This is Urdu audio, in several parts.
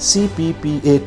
CPPA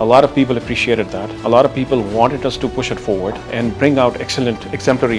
a lot of people appreciated that. A lot of people wanted us to push it forward and bring out excellent exemplary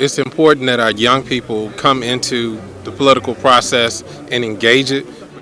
It's important that our young people come into the political process and engage it.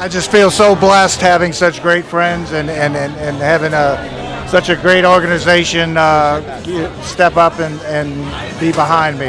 I just feel so blessed having such great friends and having such a great organization step up and be behind me.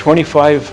25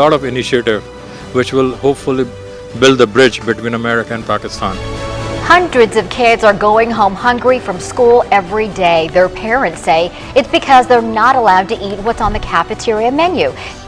lot of initiative which will hopefully build the bridge between America and Pakistan. Hundreds of kids are going home hungry from school every day. Their parents say it's because they're not allowed to eat what's on the cafeteria menu.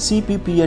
CPPA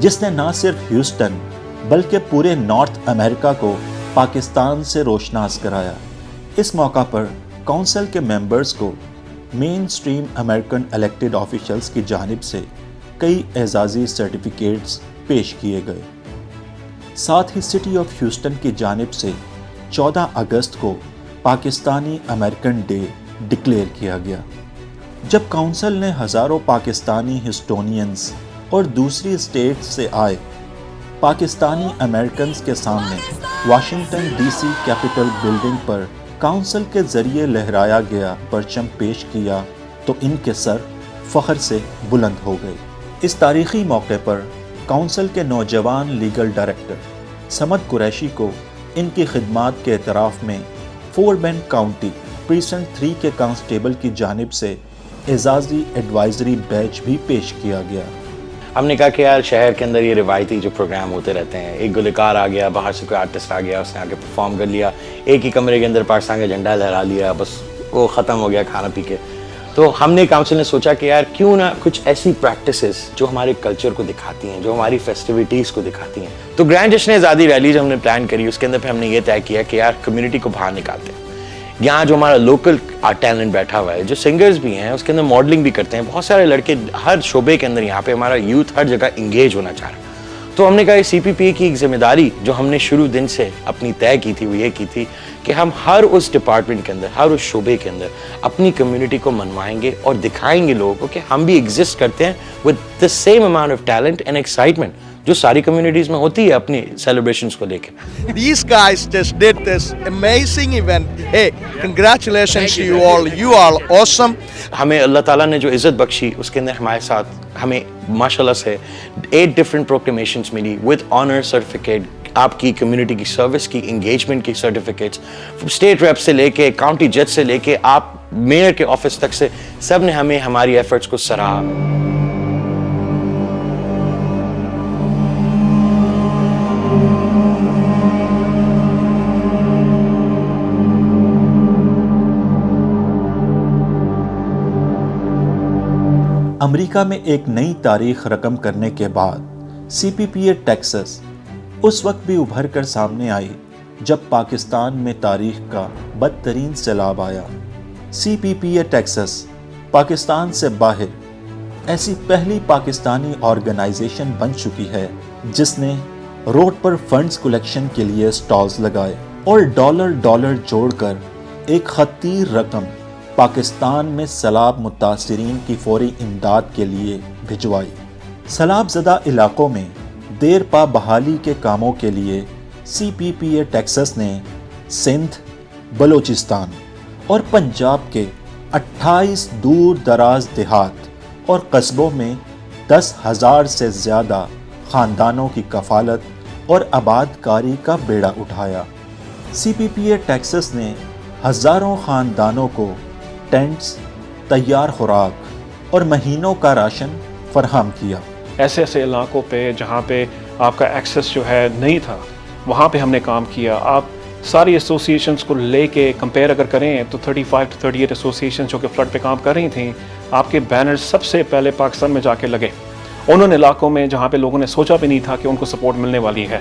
جس نے نہ صرف ہیوسٹن بلکہ پورے نارتھ امریکہ کو پاکستان سے روشناس کرایا۔ اس موقع پر کونسل کے ممبرز کو مین سٹریم امریکن الیکٹڈ آفیشلز کی جانب سے کئی اعزازی سرٹیفکیٹس پیش کیے گئے۔ ساتھ ہی سٹی آف ہیوسٹن کی جانب سے 14 اگست کو پاکستانی امریکن ڈے ڈکلیئر کیا گیا، جب کونسل نے ہزاروں پاکستانی ہسٹونینز اور دوسری اسٹیٹ سے آئے پاکستانی امریکنز کے سامنے Washington D C capitol building پر کونسل کے ذریعے لہرایا گیا پرچم پیش کیا تو ان کے سر فخر سے بلند ہو گئے۔ اس تاریخی موقع پر کونسل کے نوجوان لیگل ڈائریکٹر سمد قریشی کو ان کی خدمات کے اعتراف میں فورٹ بینڈ کاؤنٹی پریسنٹ 3 کے کانسٹیبل کی جانب سے اعزازی ایڈوائزری بیج بھی پیش کیا گیا۔ ہم نے کہا کہ یار شہر کے اندر یہ روایتی جو پروگرام ہوتے رہتے ہیں، ایک گلوکار آ گیا، باہر سے کوئی آرٹسٹ آ گیا، اس نے آ کے پرفارم کر لیا، ایک ہی کمرے کے اندر پاکستان کا جھنڈا لہرا لیا، بس وہ ختم ہو گیا کھانا پی کے۔ تو ہم نے کاؤنسل نے سوچا کہ یار کیوں نہ کچھ ایسی پریکٹسز جو ہمارے کلچر کو دکھاتی ہیں، جو ہماری فیسٹیوٹیز کو دکھاتی ہیں۔ تو گرینڈ جشن آزادی ریلی جو ہم نے پلان کری، اس کے اندر پھر ہم نے یہ طے کیا کہ یار کمیونٹی کو باہر نکالتے ہیں۔ یہاں جو ہمارا لوکل ٹیلنٹ بیٹھا ہوا ہے، جو سنگرز بھی ہیں، اس کے اندر ماڈلنگ بھی کرتے ہیں، بہت سارے لڑکے ہر شعبے کے اندر یہاں پہ ہمارا یوتھ ہر جگہ انگیج ہونا چاہ رہا ہے۔ تو ہم نے کہا سی پی پی اے کی ایک ذمہ داری جو ہم نے شروع دن سے اپنی طے کی تھی وہ یہ کی تھی کہ ہم ہر اس ڈپارٹمنٹ کے اندر، ہر اس شعبے کے اندر اپنی کمیونٹی کو منوائیں گے اور دکھائیں گے لوگوں کو کہ ہم بھی ایگزسٹ کرتے ہیں with the same amount of talent and excitement جو ساری کمیونٹیز میں ہوتی ہے اپنی سیلیبریشنز کو لے کے۔ These guys just did this amazing event. Hey, congratulations to you all. You are awesome. ہمیں اللہ تعالیٰ نے جو عزت بخشی اس کے اندر ہمارے ساتھ ہمیں ماشاءاللہ سے 8 ڈفرینٹ پروکلیمیشنز ملی ود آنر سرٹیفکیٹ، آپ کی کمیونٹی کی سروس کی، انگیجمنٹ کی سرٹیفکیٹس، اسٹیٹ ریپ سے لے کے کاؤنٹی جج سے لے کے آپ میئر کے آفس تک سے سب نے ہمیں ہماری ایفرٹس کو سراہا۔ امریکہ میں ایک نئی تاریخ رقم کرنے کے بعد سی پی پی اے ٹیکسس اس وقت بھی ابھر کر سامنے آئی جب پاکستان میں تاریخ کا بدترین سیلاب آیا۔ سی پی پی اے ٹیکسس پاکستان سے باہر ایسی پہلی پاکستانی آرگنائزیشن بن چکی ہے جس نے روڈ پر فنڈز کلیکشن کے لیے سٹالز لگائے اور ڈالر جوڑ کر ایک خطیر رقم پاکستان میں سیلاب متاثرین کی فوری امداد کے لیے بھجوائی۔ سیلاب زدہ علاقوں میں دیر پا بحالی کے کاموں کے لیے سی پی پی اے ٹیکسس نے سندھ، بلوچستان اور پنجاب کے 28 دور دراز دیہات اور قصبوں میں 10,000 سے زیادہ خاندانوں کی کفالت اور آباد کاری کا بیڑا اٹھایا۔ سی پی پی اے ٹیکسس نے ہزاروں خاندانوں کو ٹینٹس، تیار خوراک اور مہینوں کا راشن فراہم کیا۔ ایسے ایسے علاقوں پہ جہاں پہ آپ کا ایکسیس جو ہے نہیں تھا وہاں پہ ہم نے کام کیا۔ آپ ساری ایسوسیشنز کو لے کے کمپیئر اگر کریں تو 35 to 38 ایسوسیشنز جو کہ فلڈ پہ کام کر رہی تھیں، آپ کے بینرز سب سے پہلے پاکستان میں جا کے لگے انہوں نے علاقوں میں جہاں پہ لوگوں نے سوچا بھی نہیں تھا کہ ان کو سپورٹ ملنے والی ہے۔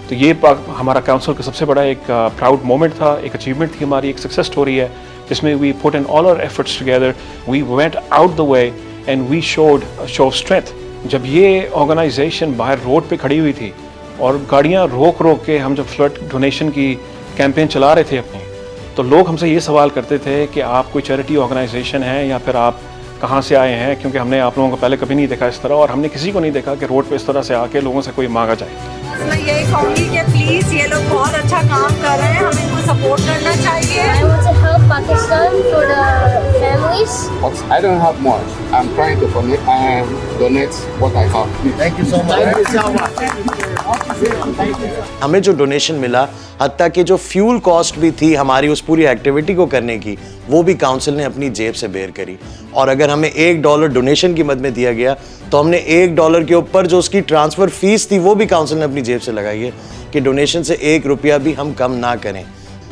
تو یہ ہمارا کاؤنسل کا سب سے بڑا ایک پراؤڈ مومنٹ تھا، ایک اچیومنٹ تھی، ہماری ایک سکسیس سٹوری ہے جس میں we put in all our efforts together, we went out the way and we showed show of strength۔ جب یہ آرگنائزیشن باہر روڈ پہ کھڑی ہوئی تھی اور گاڑیاں روک کے ہم جب فلڈ ڈونیشن کی کیمپین چلا رہے تھے اپنی، تو لوگ ہم سے یہ سوال کرتے تھے کہ آپ کوئی چیریٹی آرگنائزیشن ہے یا پھر آپ کہاں سے آئے ہیں، کیونکہ ہم نے آپ لوگوں کو پہلے کبھی نہیں دیکھا اس طرح، اور ہم نے کسی کو نہیں دیکھا کہ روڈ پہ اس طرح سے آ کے لوگوں سے کوئی مانگا جائے۔ میں یہی کہوں گی کہ پلیز یہ لوگ بہت اچھا کام کر رہے ہیں، ہمیں ان کو سپورٹ کرنا چاہیے۔ I want to help Pakistan for the families. I don't have much. I'm trying to donate what I have. Thank you so much. ہمیں جو ڈونیشن ملا، حتیٰ کہ جو فیول کاسٹ بھی تھی ہماری اس پوری ایکٹیویٹی کو کرنے کی، وہ بھی کاؤنسل نے اپنی جیب سے بیئر کری۔ اور اگر ہمیں $1 ڈونیشن کی مد میں دیا گیا تو ہم نے $1 کے اوپر جو اس کی ٹرانسفر فیس تھی وہ بھی کاؤنسل نے اپنی جیب سے لگائی ہے کہ ڈونیشن سے $1 بھی ہم کم نہ کریں۔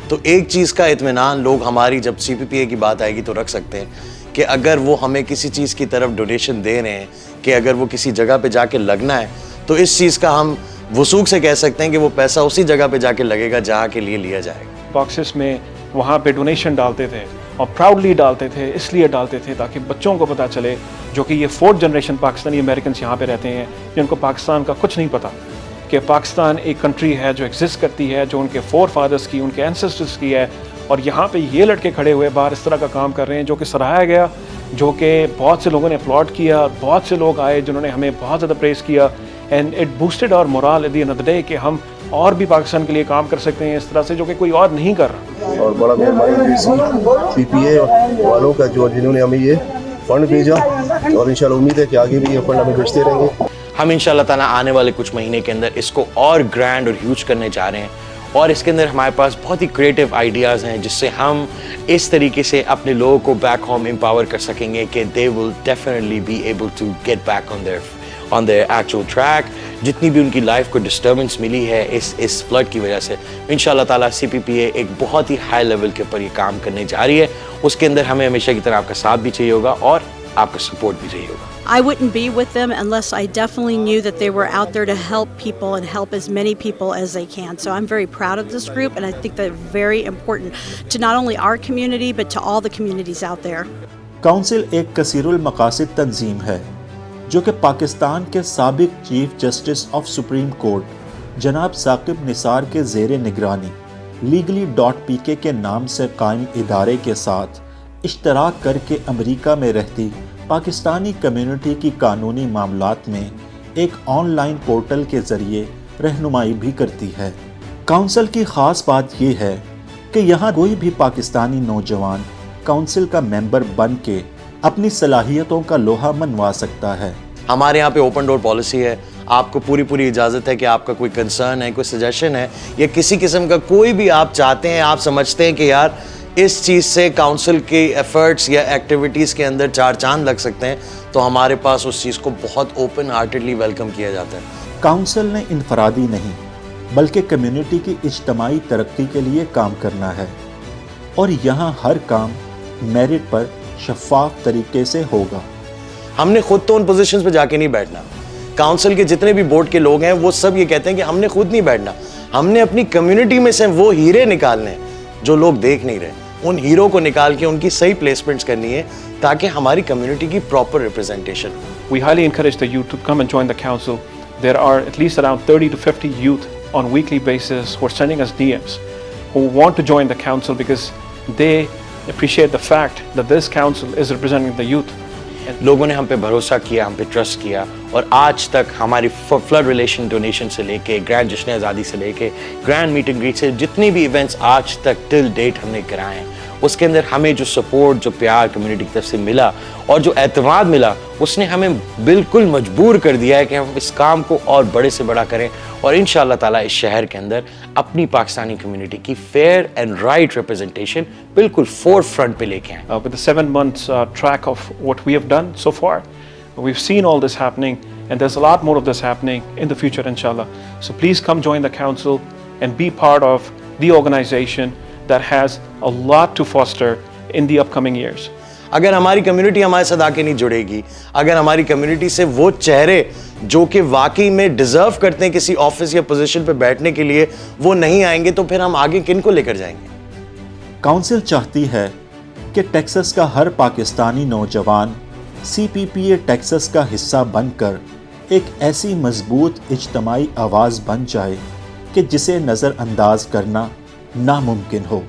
تو ایک چیز کا اطمینان لوگ ہماری جب سی پی پی اے کی بات آئے گی تو رکھ سکتے ہیں کہ اگر وہ ہمیں کسی چیز کی طرف ڈونیشن دے رہے ہیں، کہ اگر وہ کسی جگہ پہ جا کے لگنا ہے تو اس چیز کا ہم وثوق سے کہہ سکتے ہیں کہ وہ پیسہ اسی جگہ پہ جا کے لگے گا جہاں کے لیے لیا جائے گا. باکسز میں وہاں پہ ڈونیشن ڈالتے تھے اور پراؤڈلی ڈالتے تھے, اس لیے ڈالتے تھے تاکہ بچوں کو پتہ چلے, جو کہ یہ 4th جنریشن پاکستانی امریکنس یہاں پہ رہتے ہیں جن کو پاکستان کا کچھ نہیں پتہ, کہ پاکستان ایک کنٹری ہے جو ایگزسٹ کرتی ہے, جو ان کے فور فادرس کی, ان کے اینسسٹرس کی ہے, اور یہاں پہ یہ لڑکے کھڑے ہوئے باہر اس طرح کا کام کر رہے ہیں جو کہ سراہا گیا, جو کہ بہت سے لوگوں نے اپلاڈ کیا, بہت سے لوگ آئے جنہوں نے ہمیں بہت زیادہ پریز کیا, and it boosted our morale at the end of the day کہ ہم اور بھی پاکستان کے لیے کام کر سکتے ہیں اس طرح سے جو کہ کوئی اور نہیں کر رہا. اور بڑا مہربانی سی پی اے والوں کا جنہوں نے ہمیں یہ فنڈ بھیجا, اور انشاءاللہ امید ہے کہ آگے بھی یہ فنڈ ہمیں بھیجتے رہیں گے. ہم انشاءاللہ تعالیٰ آنے والے کچھ مہینے کے اندر اس کو اور گرینڈ اور ہیوج کرنے جا رہے ہیں, اور اس کے اندر ہمارے پاس بہت ہی کریٹیو آئیڈیاز ہیں جس سے ہم اس طریقے سے اپنے لوگوں کو بیک ہوم امپاور کر سکیں گے کہ they will definitely be able to get back on their actual track. جتنی بھی ان کی لائف کو ڈسٹربنس ملی ہے اس فلڈ کی وجہ سے, انشاءاللہ تعالیٰ سی پی پی اے ایک بہت ہی ہائی لیول کے اوپر یہ کام کرنے جا رہی ہے. اس کے اندر ہمیں ہمیشہ کی طرح آپ کا ساتھ بھی چاہیے ہوگا اور آپ کا سپورٹ بھی چاہیے ہوگا. I wouldn't be with them unless I definitely knew that they were out there to help people and help as many people as they can. So I'm very proud of this group, and I think they're very important to not only our community but to all the communities out there. Council ایک کثیر المقاصد تنظیم ہے جو کہ پاکستان کے سابق chief justice of supreme court جناب ثاقب نثار کے زیر نگرانی legally.pk کے نام سے قائم ادارے کے ساتھ اشتراک کر کے امریکہ میں رہتی پاکستانی کمیونٹی کی قانونی معاملات میں ایک آن لائن پورٹل کے ذریعے رہنمائی بھی کرتی ہے. کونسل کی خاص بات یہ ہے کہ یہاں کوئی بھی پاکستانی نوجوان کونسل کا ممبر بن کے اپنی صلاحیتوں کا لوہا منوا سکتا ہے. ہمارے یہاں پہ اوپن ڈور پالیسی ہے, آپ کو پوری اجازت ہے کہ آپ کا کوئی کنسرن ہے, کوئی سجیشن ہے, یا کسی قسم کا کوئی بھی آپ چاہتے ہیں, آپ سمجھتے ہیں کہ یار اس چیز سے کونسل کے ایفرٹس یا ایکٹیویٹیز کے اندر 4 چاند لگ سکتے ہیں, تو ہمارے پاس اس چیز کو بہت اوپن ہارٹیڈلی ویلکم کیا جاتا ہے. کونسل نے انفرادی نہیں بلکہ کمیونٹی کی اجتماعی ترقی کے لیے کام کرنا ہے, اور یہاں ہر کام میرٹ پر شفاف طریقے سے ہوگا. ہم نے خود تو ان پوزیشنز پہ جا کے نہیں بیٹھنا. کونسل کے جتنے بھی بورڈ کے لوگ ہیں وہ سب یہ کہتے ہیں کہ ہم نے خود نہیں بیٹھنا, ہم نے اپنی کمیونٹی میں سے وہ ہیرے نکالنے ہیں جو لوگ دیکھ نہیں رہے. ان ہیرو کو نکال کے ان کی صحیح پلیسمنٹس کرنی ہے تاکہ ہماری کمیونٹی کی proper representation who. We highly encourage the youth to come and join the council. There are at least around 30 to 50 youth on weekly basis who are sending us DMs who want to join the council because they appreciate the fact that this council is representing the youth. لوگوں نے ہم پہ بھروسہ کیا, ہم پہ ٹرسٹ کیا, اور آج تک ہماری فلڈ ریلیشن ڈونیشن سے لے کے گرینڈ جشن آزادی سے لے کے گرینڈ میٹ اینڈ گریٹ سے جتنی بھی ایونٹس آج تک ٹل ڈیٹ ہم نے کرائے ہیں, اس کے اندر ہمیں جو سپورٹ, جو پیار کمیونٹی کی طرف سے ملا اور جو اعتماد ملا, اس نے ہمیں بالکل مجبور کر دیا ہے کہ ہم اس کام کو اور بڑے سے بڑا کریں, اور انشاءاللہ تعالیٰ اس شہر کے اندر اپنی پاکستانی کمیونٹی کی فیئر اینڈ رائٹ ریپرزنٹیشن بالکل فور فرنٹ پہ لے کے آئیں. With the 7 months track of what we have done so far, we've seen all this happening, and there's a lot more of this happening in the future, inshallah. So please come join the council and be part of the organization that has a lot to foster in the upcoming years. اگر ہماری کمیونٹی ہمارے ساتھ آ کے نہیں جڑے گی, اگر ہماری کمیونٹی سے وہ چہرے جو کہ واقعی میں ڈیزرو کرتے ہیں کسی آفس یا پوزیشن پہ بیٹھنے کے لیے, وہ نہیں آئیں گے, تو پھر ہم آگے کن کو لے کر جائیں گے؟ کونسل چاہتی ہے کہ ٹیکساس کا ہر پاکستانی نوجوان سی پی پی اے ٹیکساس کا حصہ بن کر ایک ایسی مضبوط اجتماعی آواز بن جائے کہ جسے نظر انداز کرنا ناممکن ہو.